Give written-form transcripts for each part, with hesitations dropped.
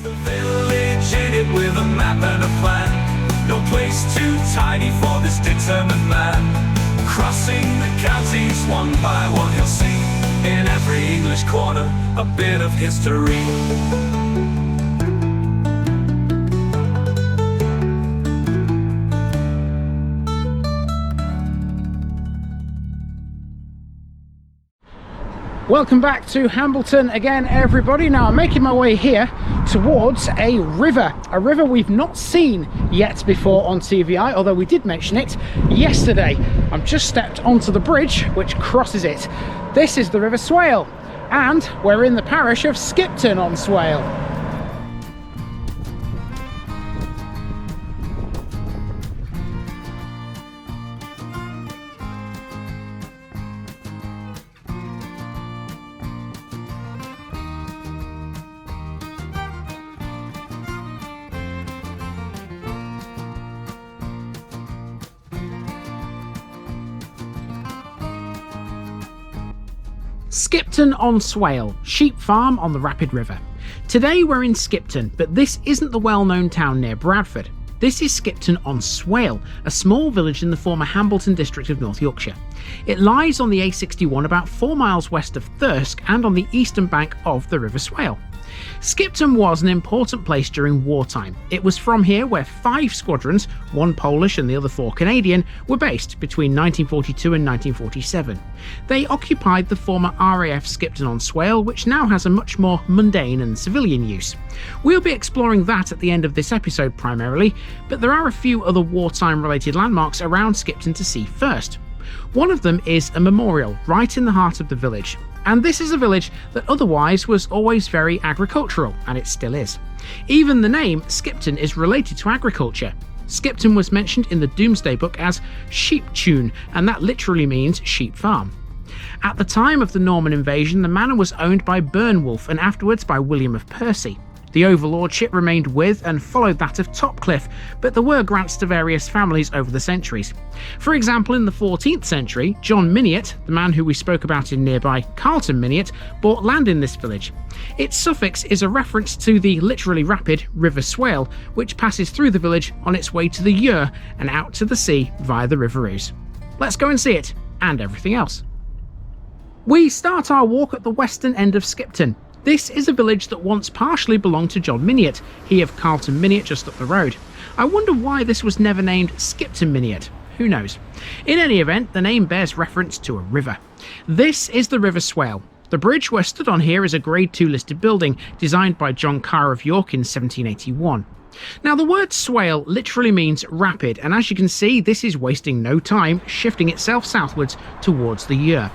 The village in it with a map and a plan. No place too tiny for this determined man. Crossing the counties one by one, he'll see in every English corner a bit of history. Welcome back to Hambleton again, everybody. Now I'm making my way here towards a river we've not seen yet before on TVI, although we did mention it yesterday. I've just stepped onto the bridge which crosses it. This is the River Swale, and we're in the parish of Skipton on Swale. Skipton on Swale, sheep farm on the rapid river. Today we're in Skipton, but this isn't the well-known town near Bradford. This is Skipton on Swale, a small village in the former Hambleton district of North Yorkshire. It lies on the A61 about 4 miles west of Thirsk and on the eastern bank of the River Swale. Skipton was an important place during wartime. It was from here where 5 squadrons, 1 Polish and the other 4 Canadian, were based between 1942 and 1947. They occupied the former RAF Skipton on Swale, which now has a much more mundane and civilian use. We'll be exploring that at the end of this episode primarily, but there are a few other wartime related landmarks around Skipton to see first. One of them is a memorial right in the heart of the village. And this is a village that otherwise was always very agricultural, and it still is. Even the name Skipton is related to agriculture. Skipton was mentioned in the Domesday Book as Sheep Tune, and that literally means sheep farm. At the time of the Norman invasion, the manor was owned by Bernwulf and afterwards by William of Percy. The overlordship remained with and followed that of Topcliffe, but there were grants to various families over the centuries. For example, in the 14th century, John Miniot, the man who we spoke about in nearby Carlton Miniot, bought land in this village. Its suffix is a reference to the literally rapid River Swale, which passes through the village on its way to the Ure and out to the sea via the River Ouse. Let's go and see it, and everything else. We start our walk at the western end of Skipton. This is a village that once partially belonged to John Miniot, he of Carlton Miniot just up the road. I wonder why this was never named Skipton Miniot. Who knows? In any event, the name bears reference to a river. This is the River Swale. The bridge we're stood on here is a Grade 2 listed building, designed by John Carr of York in 1781. Now the word swale literally means rapid, and as you can see, this is wasting no time, shifting itself southwards towards the Ure.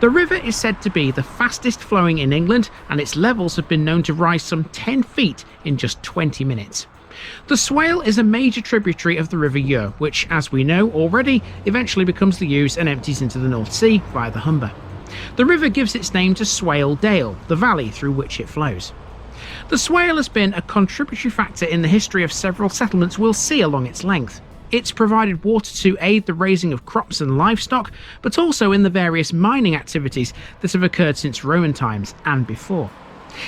The river is said to be the fastest flowing in England, and its levels have been known to rise some 10 feet in just 20 minutes. The Swale is a major tributary of the River Ure, which, as we know already, eventually becomes the Ouse and empties into the North Sea via the Humber. The river gives its name to Swale Dale, the valley through which it flows. The Swale has been a contributory factor in the history of several settlements we'll see along its length. It's provided water to aid the raising of crops and livestock, but also in the various mining activities that have occurred since Roman times and before.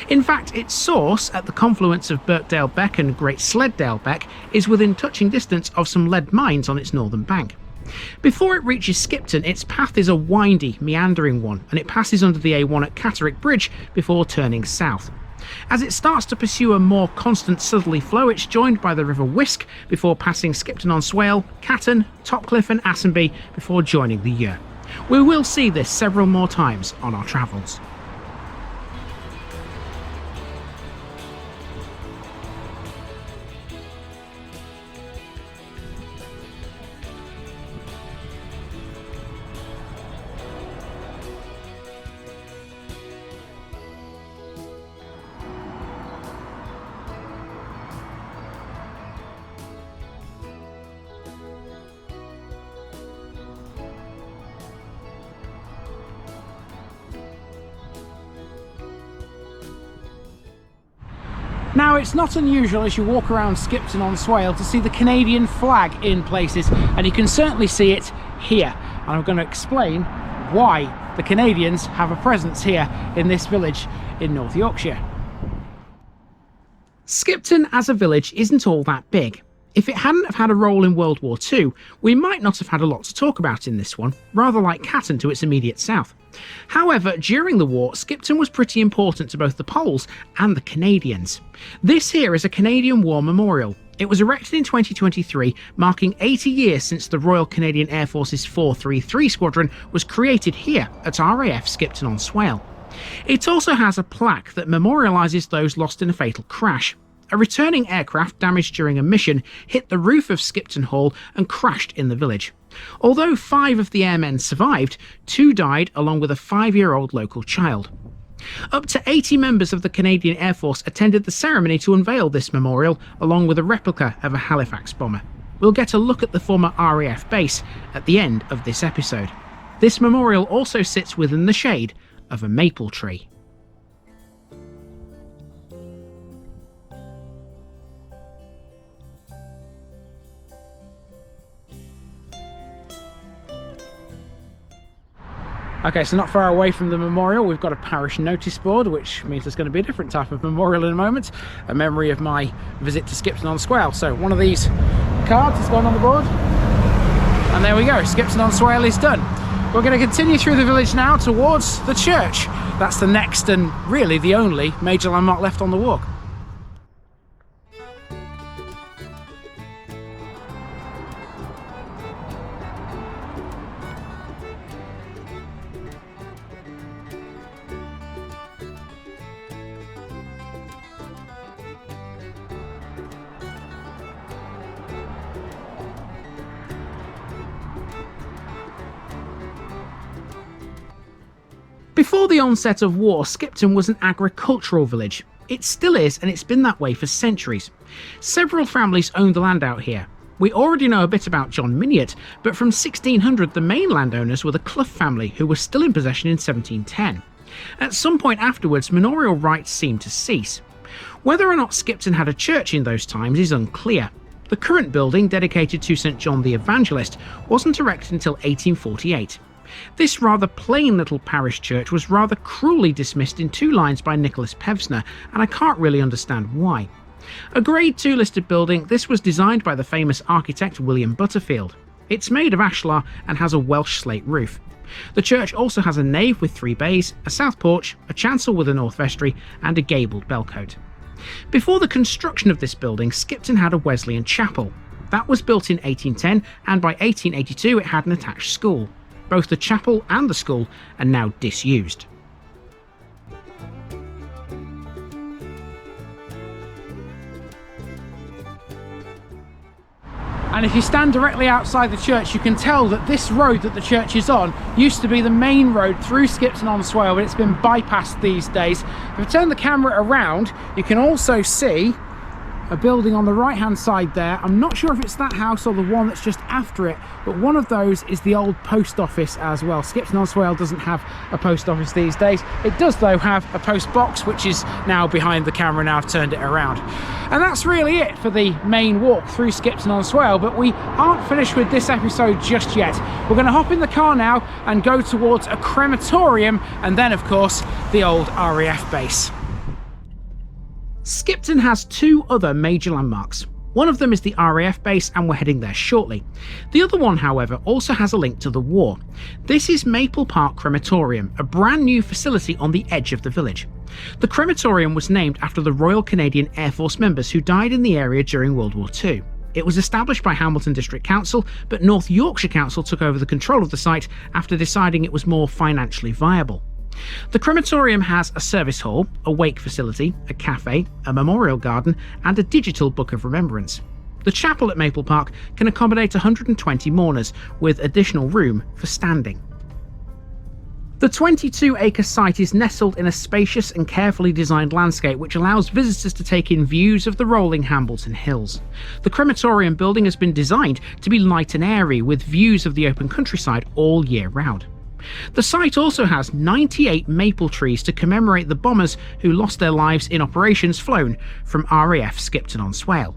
In fact, its source, at the confluence of Birkdale Beck and Great Sleddale Beck, is within touching distance of some lead mines on its northern bank. Before it reaches Skipton, its path is a windy, meandering one, and it passes under the A1 at Catterick Bridge before turning south. As it starts to pursue a more constant southerly flow, it's joined by the River Wiske before passing Skipton on Swale, Catton, Topcliffe and Assenby before joining the Ure. We will see this several more times on our travels. Now, it's not unusual as you walk around Skipton on Swale to see the Canadian flag in places, and you can certainly see it here. And I'm going to explain why the Canadians have a presence here in this village in North Yorkshire. Skipton as a village isn't all that big. If it hadn't have had a role in World War II, we might not have had a lot to talk about in this one, rather like Catton to its immediate south. However, during the war, Skipton was pretty important to both the Poles and the Canadians. This here is a Canadian War memorial. It was erected in 2023, marking 80 years since the Royal Canadian Air Force's 433 Squadron was created here at RAF Skipton on Swale. It also has a plaque that memorialises those lost in a fatal crash. A returning aircraft damaged during a mission hit the roof of Skipton Hall and crashed in the village. Although 5 of the airmen survived, 2 died along with a 5-year-old local child. Up to 80 members of the Canadian Air Force attended the ceremony to unveil this memorial, along with a replica of a Halifax bomber. We'll get a look at the former RAF base at the end of this episode. This memorial also sits within the shade of a maple tree. Okay, so not far away from the memorial, we've got a parish notice board, which means there's going to be a different type of memorial in a moment, a memory of my visit to Skipton on Swale. So one of these cards has gone on the board, and there we go, Skipton on Swale is done. We're going to continue through the village now towards the church. That's the next and really the only major landmark left on the walk. Before the onset of war, Skipton was an agricultural village. It still is, and it's been that way for centuries. Several families owned the land out here. We already know a bit about John Miniot, but from 1600 the main landowners were the Clough family, who were still in possession in 1710. At some point afterwards, manorial rights seemed to cease. Whether or not Skipton had a church in those times is unclear. The current building, dedicated to St John the Evangelist, wasn't erected until 1848. This rather plain little parish church was rather cruelly dismissed in 2 lines by Nicholas Pevsner, and I can't really understand why. A Grade 2 listed building, this was designed by the famous architect William Butterfield. It's made of ashlar and has a Welsh slate roof. The church also has a nave with 3 bays, a south porch, a chancel with a north vestry, and a gabled bellcote. Before the construction of this building, Skipton had a Wesleyan chapel. That was built in 1810, and by 1882 it had an attached school. Both the chapel and the school are now disused. And if you stand directly outside the church, you can tell that this road that the church is on used to be the main road through Skipton on Swale, but it's been bypassed these days. If I turn the camera around, you can also see a building on the right hand side there. I'm not sure if it's that house or the one that's just after it, but one of those is the old post office as well. Skipton on Swale doesn't have a post office these days. It does though have a post box, which is now behind the camera. Now I've turned it around. And that's really it for the main walk through Skipton on Swale, but we aren't finished with this episode just yet. We're going to hop in the car now and go towards a crematorium, and then of course the old RAF base. Skipton has 2 other major landmarks. One of them is the RAF base, and we're heading there shortly. The other one, however, also has a link to the war. This is Maple Park Crematorium, a brand new facility on the edge of the village. The crematorium was named after the Royal Canadian Air Force members who died in the area during World War II. It was established by Hambleton District Council, but North Yorkshire Council took over the control of the site after deciding it was more financially viable. The crematorium has a service hall, a wake facility, a cafe, a memorial garden, and a digital book of remembrance. The chapel at Maple Park can accommodate 120 mourners, with additional room for standing. The 22-acre site is nestled in a spacious and carefully designed landscape which allows visitors to take in views of the rolling Hambleton Hills. The crematorium building has been designed to be light and airy, with views of the open countryside all year round. The site also has 98 maple trees to commemorate the bombers who lost their lives in operations flown from RAF Skipton on Swale.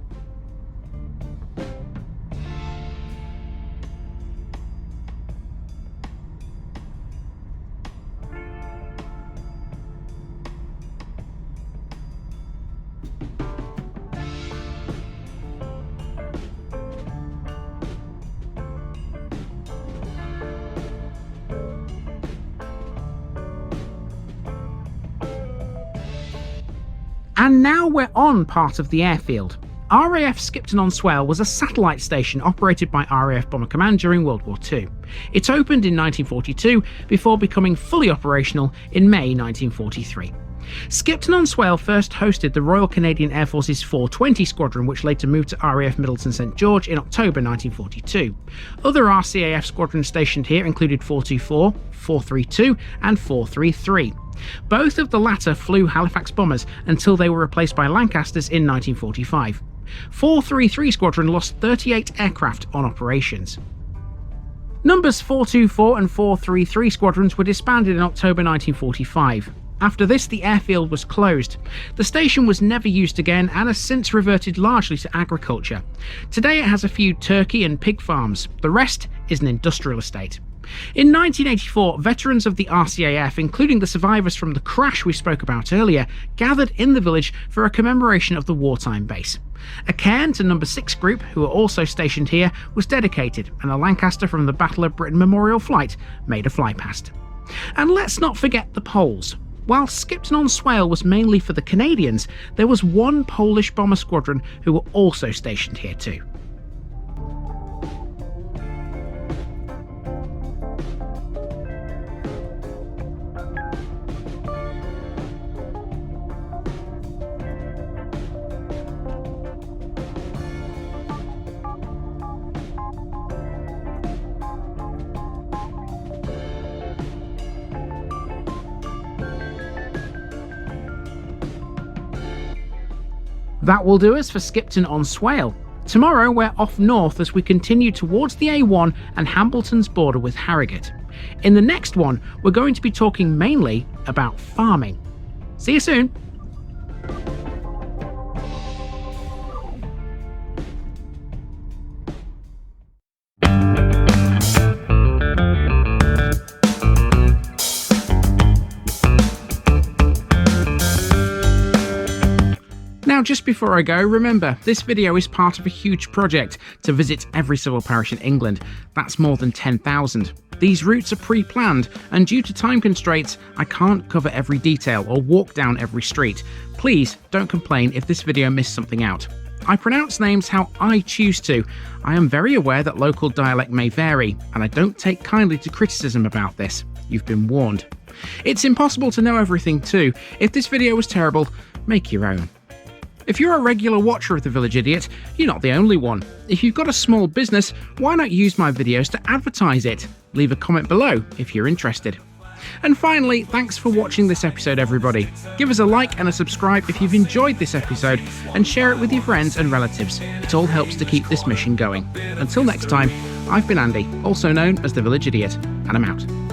And now we're on part of the airfield. RAF Skipton-on-Swale was a satellite station operated by RAF Bomber Command during World War II. It opened in 1942 before becoming fully operational in May 1943. Skipton-on-Swale first hosted the Royal Canadian Air Force's 420 Squadron, which later moved to RAF Middleton St George in October 1942. Other RCAF squadrons stationed here included 424, 432 and 433. Both of the latter flew Halifax bombers until they were replaced by Lancasters in 1945. 433 Squadron lost 38 aircraft on operations. Numbers 424 and 433 squadrons were disbanded in October 1945. After this, the airfield was closed. The station was never used again and has since reverted largely to agriculture. Today it has a few turkey and pig farms. The rest is an industrial estate. In 1984, veterans of the RCAF, including the survivors from the crash we spoke about earlier, gathered in the village for a commemoration of the wartime base. A cairn to No. 6 Group, who are also stationed here, was dedicated, and a Lancaster from the Battle of Britain Memorial Flight made a flypast. And let's not forget the Poles. While Skipton-on-Swale was mainly for the Canadians, there was one Polish bomber squadron who were also stationed here too. That will do us for Skipton-on-Swale. Tomorrow we're off north as we continue towards the A1 and Hambleton's border with Harrogate. In the next one, we're going to be talking mainly about farming. See you soon! Now, just before I go, remember, this video is part of a huge project to visit every civil parish in England. That's more than 10,000. These routes are pre-planned, and due to time constraints, I can't cover every detail or walk down every street. Please don't complain if this video missed something out. I pronounce names how I choose to. I am very aware that local dialect may vary, and I don't take kindly to criticism about this. You've been warned. It's impossible to know everything too. If this video was terrible, make your own. If you're a regular watcher of The Village Idiot, you're not the only one. If you've got a small business, why not use my videos to advertise it? Leave a comment below if you're interested. And finally, thanks for watching this episode, everybody. Give us a like and a subscribe if you've enjoyed this episode, and share it with your friends and relatives. It all helps to keep this mission going. Until next time, I've been Andy, also known as The Village Idiot, and I'm out.